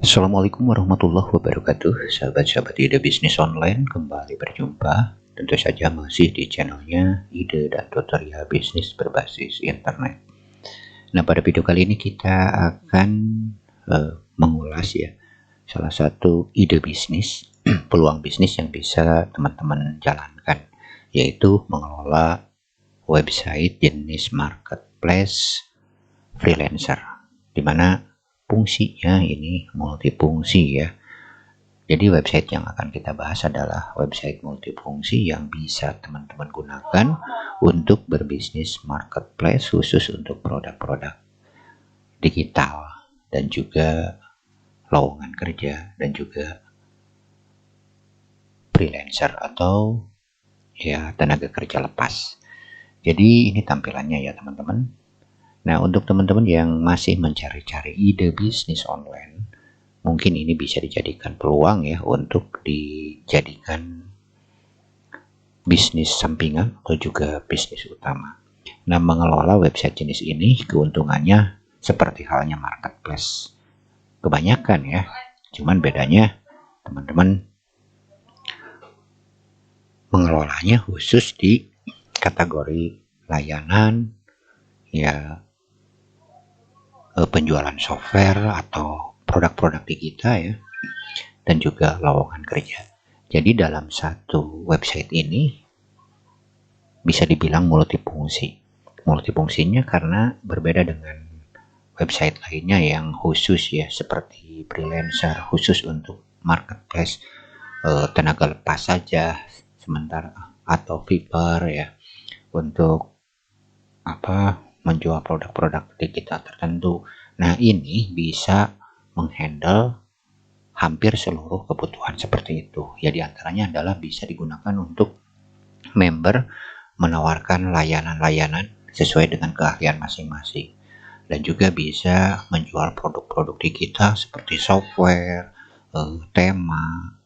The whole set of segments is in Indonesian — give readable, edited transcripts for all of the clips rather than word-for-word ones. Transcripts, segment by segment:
Assalamualaikum warahmatullahi wabarakatuh. Sahabat-sahabat ide bisnis online, kembali berjumpa. Tentu saja masih di channelnya ide dan tutorial bisnis berbasis internet. Nah, pada video kali ini kita akan mengulas ya salah satu ide bisnis peluang bisnis yang bisa teman-teman jalankan, yaitu mengelola website jenis marketplace freelancer, dimana fungsinya ini multifungsi ya. Jadi website yang akan kita bahas adalah website multifungsi yang bisa teman-teman gunakan untuk berbisnis marketplace khusus untuk produk-produk digital dan juga lowongan kerja dan juga freelancer atau ya tenaga kerja lepas. Jadi ini tampilannya ya teman-teman. Nah, untuk teman-teman yang masih mencari-cari ide bisnis online, mungkin ini bisa dijadikan peluang ya untuk dijadikan bisnis sampingan atau juga bisnis utama. Nah, mengelola website jenis ini keuntungannya seperti halnya marketplace kebanyakan ya. Cuman bedanya teman-teman mengelolanya khusus di kategori layanan ya, penjualan software atau produk-produk digital ya, dan juga lowongan kerja. Jadi dalam satu website ini bisa dibilang multifungsi. Multifungsinya karena berbeda dengan website lainnya yang khusus ya, seperti freelancer khusus untuk marketplace tenaga lepas saja, sementara atau Fiverr ya untuk menjual produk-produk digital tertentu. Nah, ini bisa menghandle hampir seluruh kebutuhan seperti itu. Ya, diantaranya adalah bisa digunakan untuk member menawarkan layanan-layanan sesuai dengan keahlian masing-masing. Dan juga bisa menjual produk-produk digital seperti software, tema,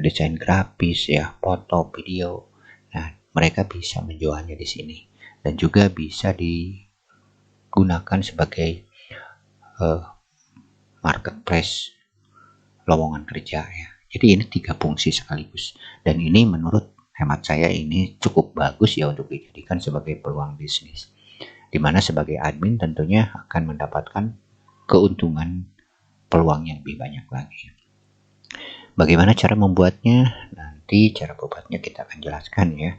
desain grafis ya, foto, video. Nah, mereka bisa menjualnya di sini. Dan juga bisa digunakan sebagai marketplace lowongan kerja ya. Jadi ini 3 fungsi sekaligus, dan ini menurut hemat saya ini cukup bagus ya untuk dijadikan sebagai peluang bisnis, dimana sebagai admin tentunya akan mendapatkan keuntungan peluang yang lebih banyak lagi. Bagaimana cara membuatnya? Nanti cara membuatnya kita akan jelaskan ya.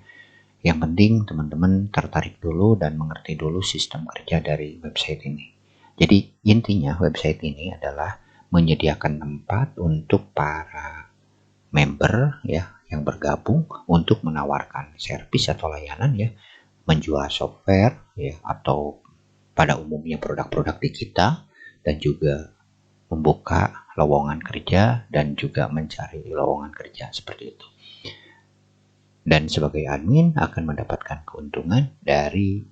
Yang penting teman-teman tertarik dulu dan mengerti dulu sistem kerja dari website ini. Jadi intinya website ini adalah menyediakan tempat untuk para member ya yang bergabung untuk menawarkan servis atau layanan ya, menjual software ya atau pada umumnya produk-produk digital, dan juga membuka lowongan kerja dan juga mencari lowongan kerja seperti itu. Dan sebagai admin akan mendapatkan keuntungan dari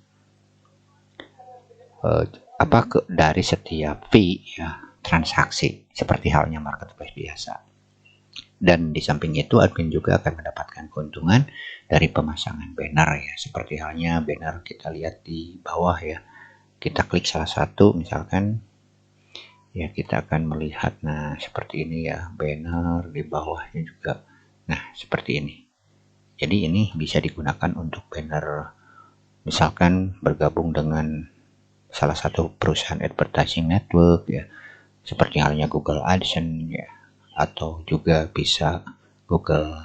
dari setiap fee ya, transaksi seperti halnya marketplace biasa. Dan di samping itu admin juga akan mendapatkan keuntungan dari pemasangan banner ya, seperti halnya banner kita lihat di bawah ya. Kita klik salah satu misalkan ya, kita akan melihat nah seperti ini ya, banner di bawahnya juga. Nah, seperti ini. Jadi ini bisa digunakan untuk banner misalkan bergabung dengan salah satu perusahaan advertising network ya, seperti halnya Google AdSense ya, atau juga bisa Google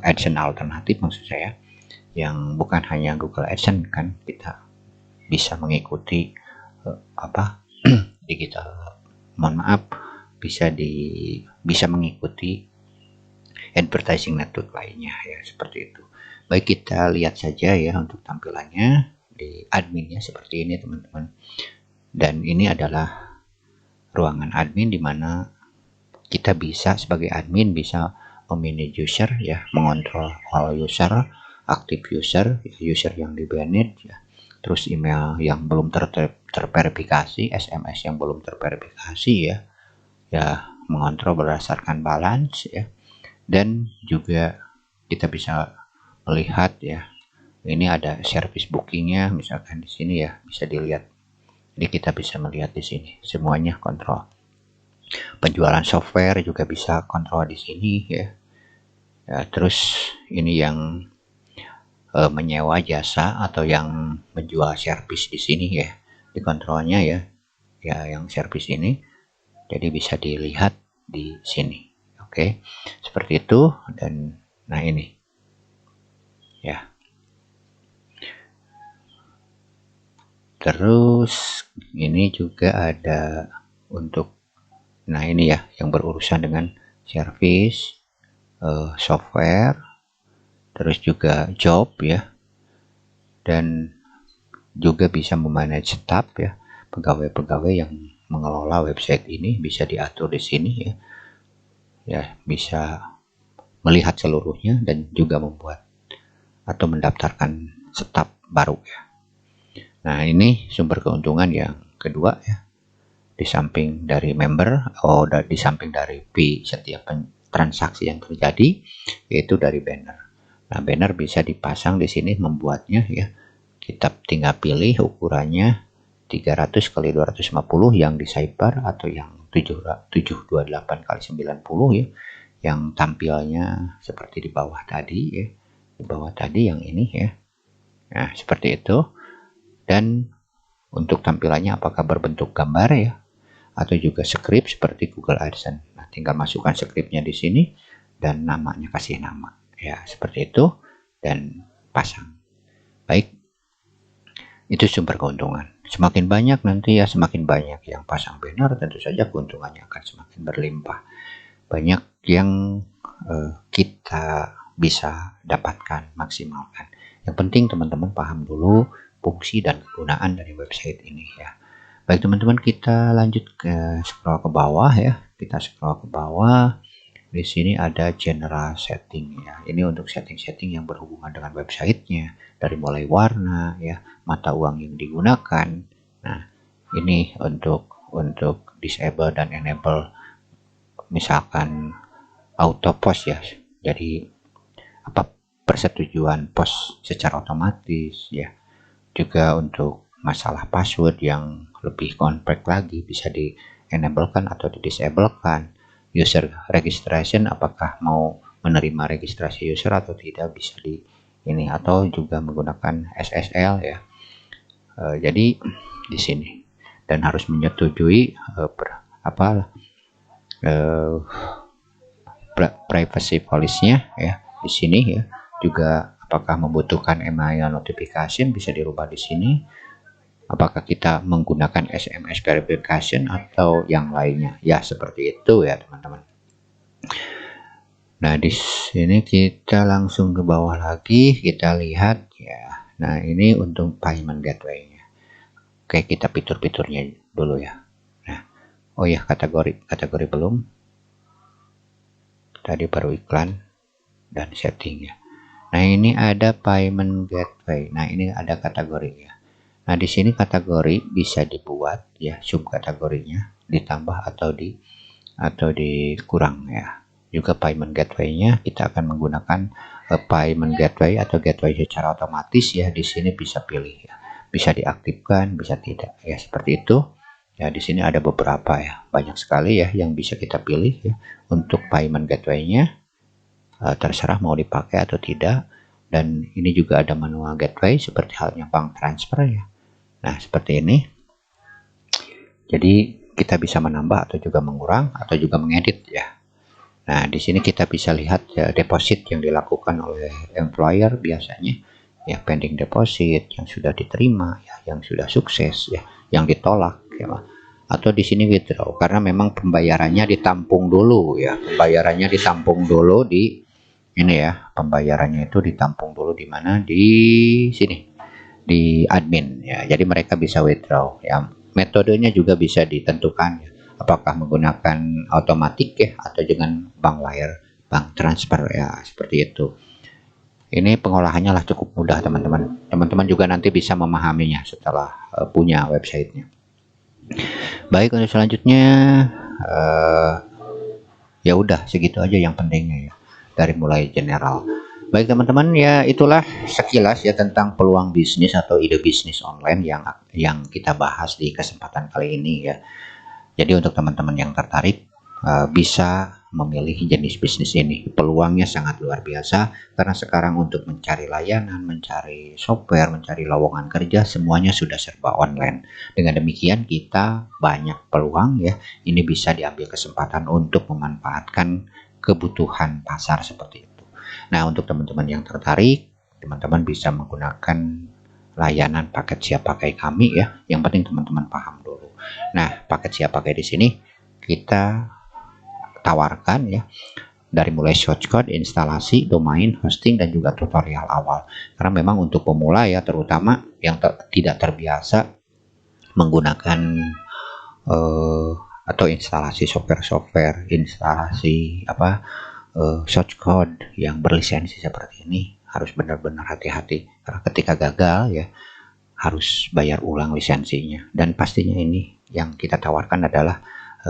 AdSense alternatif maksud saya, yang bukan hanya Google AdSense kan, kita bisa mengikuti digital, bisa mengikuti advertising network lainnya ya, seperti itu. Baik, kita lihat saja ya untuk tampilannya di adminnya seperti ini teman-teman. Dan ini adalah ruangan admin di mana kita bisa sebagai admin bisa memanage user ya, mengontrol all user, aktif user, user yang di manage ya, terus email yang belum terverifikasi, SMS yang belum terverifikasi ya, mengontrol berdasarkan balance ya. Dan juga kita bisa melihat ya, ini ada service bookingnya misalkan di sini ya, bisa dilihat. Jadi kita bisa melihat di sini semuanya kontrol. penjualan software juga bisa kontrol di sini ya. Terus ini yang menyewa jasa atau yang menjual servis di sini ya, dikontrolnya ya, yang servis ini, jadi bisa dilihat di sini. Oke, seperti itu. Dan nah ini ya, terus ini juga ada untuk, nah ini ya, yang berurusan dengan servis, software, terus juga job ya, dan juga bisa memanage staff ya, pegawai-pegawai yang mengelola website ini bisa diatur di sini ya. Ya, bisa melihat seluruhnya dan juga membuat atau mendaftarkan staff baru ya. Nah, ini sumber keuntungan yang kedua ya. Di samping dari member, di samping dari fee setiap transaksi yang terjadi, yaitu dari banner. Nah, banner bisa dipasang di sini membuatnya ya. Kita tinggal pilih ukurannya 300 kali 250 yang di sidebar atau yang 728 kali 90 ya, yang tampilnya seperti di bawah tadi ya, di bawah tadi yang ini ya. Nah, seperti itu. Dan untuk tampilannya apakah berbentuk gambar ya, atau juga script seperti Google AdSense. Nah, tinggal masukkan scriptnya di sini dan namanya, kasih nama ya, seperti itu, dan pasang. Baik, itu sumber keuntungan. Semakin banyak nanti ya, semakin banyak yang pasang banner, tentu saja keuntungannya akan semakin berlimpah. Banyak yang kita bisa dapatkan, maksimalkan. Yang penting teman-teman paham dulu fungsi dan kegunaan dari website ini ya. Baik teman-teman, kita lanjut ke scroll ke bawah ya. Kita scroll ke bawah. Di sini ada general setting ya. Ini untuk setting-setting yang berhubungan dengan websitenya, dari mulai warna ya, mata uang yang digunakan. Nah, ini untuk disable dan enable, misalkan auto post ya. Jadi persetujuan post secara otomatis ya. Juga untuk masalah password yang lebih kompleks lagi bisa di enablekan atau di disablekan. User registration, apakah mau menerima registrasi user atau tidak, bisa di ini, atau juga menggunakan SSL ya. Jadi di sini, dan harus menyetujui privacy policy-nya ya di sini ya. Juga apakah membutuhkan email notification, bisa dirubah di sini. Apakah kita menggunakan SMS verification atau yang lainnya ya, seperti itu ya teman-teman. Nah, di sini kita langsung ke bawah lagi, kita lihat ya. Nah, ini untuk payment gateway-nya. Oke, kita fitur-fiturnya dulu ya. Nah, oh ya, kategori belum. Tadi baru iklan dan setting ya. Nah, ini ada payment gateway. Nah, ini ada kategorinya. Nah, di sini kategori bisa dibuat ya, subkategorinya ditambah atau dikurang ya. Juga payment gateway-nya kita akan menggunakan payment gateway atau gateway secara otomatis ya. Di sini bisa pilih ya. Bisa diaktifkan, bisa tidak ya, seperti itu. Ya, di sini ada beberapa ya. Banyak sekali ya yang bisa kita pilih ya. Untuk payment gateway-nya terserah mau dipakai atau tidak. Dan ini juga ada manual gateway seperti halnya bank transfer ya. Nah, seperti ini. Jadi kita bisa menambah atau juga mengurang atau juga mengedit ya. Nah, di sini kita bisa lihat ya, deposit yang dilakukan oleh employer biasanya ya, pending deposit yang sudah diterima ya, yang sudah sukses ya, yang ditolak ya. Atau di sini withdraw, karena memang pembayarannya ditampung dulu ya. Pembayarannya ditampung dulu di ini ya, pembayarannya itu ditampung dulu di mana? Di sini, di admin ya. Jadi mereka bisa withdraw ya. Metodenya juga bisa ditentukan ya. Apakah menggunakan otomatis ya atau dengan bank transfer ya, seperti itu. Ini pengolahannya lah cukup mudah teman-teman. Teman-teman juga nanti bisa memahaminya setelah punya websitenya. Baik, untuk selanjutnya ya udah segitu aja yang pentingnya ya, dari mulai general. Baik teman-teman, ya itulah sekilas ya tentang peluang bisnis atau ide bisnis online yang kita bahas di kesempatan kali ini ya. Jadi untuk teman-teman yang tertarik bisa memilih jenis bisnis ini. Peluangnya sangat luar biasa karena sekarang untuk mencari layanan, mencari software, mencari lowongan kerja semuanya sudah serba online. Dengan demikian kita banyak peluang ya. Ini bisa diambil kesempatan untuk memanfaatkan kebutuhan pasar seperti itu. Nah, untuk teman-teman yang tertarik, teman-teman bisa menggunakan layanan paket siap pakai kami ya. Yang penting teman-teman paham dulu. Nah, paket siap pakai di sini kita tawarkan ya, dari mulai source code, instalasi, domain, hosting, dan juga tutorial awal. Karena memang untuk pemula ya, terutama yang tidak terbiasa menggunakan atau instalasi software, instalasi source code yang berlisensi seperti ini, harus benar-benar hati-hati. Karena ketika gagal ya, harus bayar ulang lisensinya. Dan pastinya ini yang kita tawarkan adalah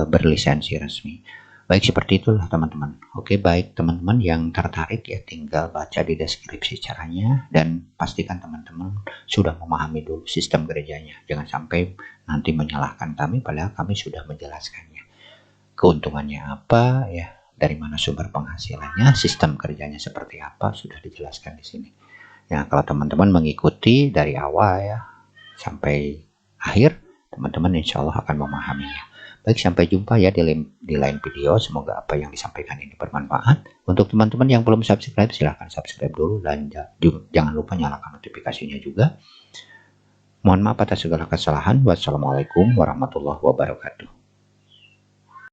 berlisensi resmi. Baik, seperti itulah teman-teman. Oke, baik teman-teman yang tertarik ya, tinggal baca di deskripsi caranya dan pastikan teman-teman sudah memahami dulu sistem kerjanya. Jangan sampai nanti menyalahkan kami padahal kami sudah menjelaskannya. Keuntungannya apa ya, dari mana sumber penghasilannya, sistem kerjanya seperti apa, sudah dijelaskan di sini. Ya, kalau teman-teman mengikuti dari awal ya sampai akhir, teman-teman insya Allah akan memahaminya. Baik, sampai jumpa ya di lain video. Semoga apa yang disampaikan ini bermanfaat. Untuk teman-teman yang belum subscribe, silahkan subscribe dulu dan jangan lupa nyalakan notifikasinya juga. Mohon maaf atas segala kesalahan. Wassalamualaikum warahmatullahi wabarakatuh.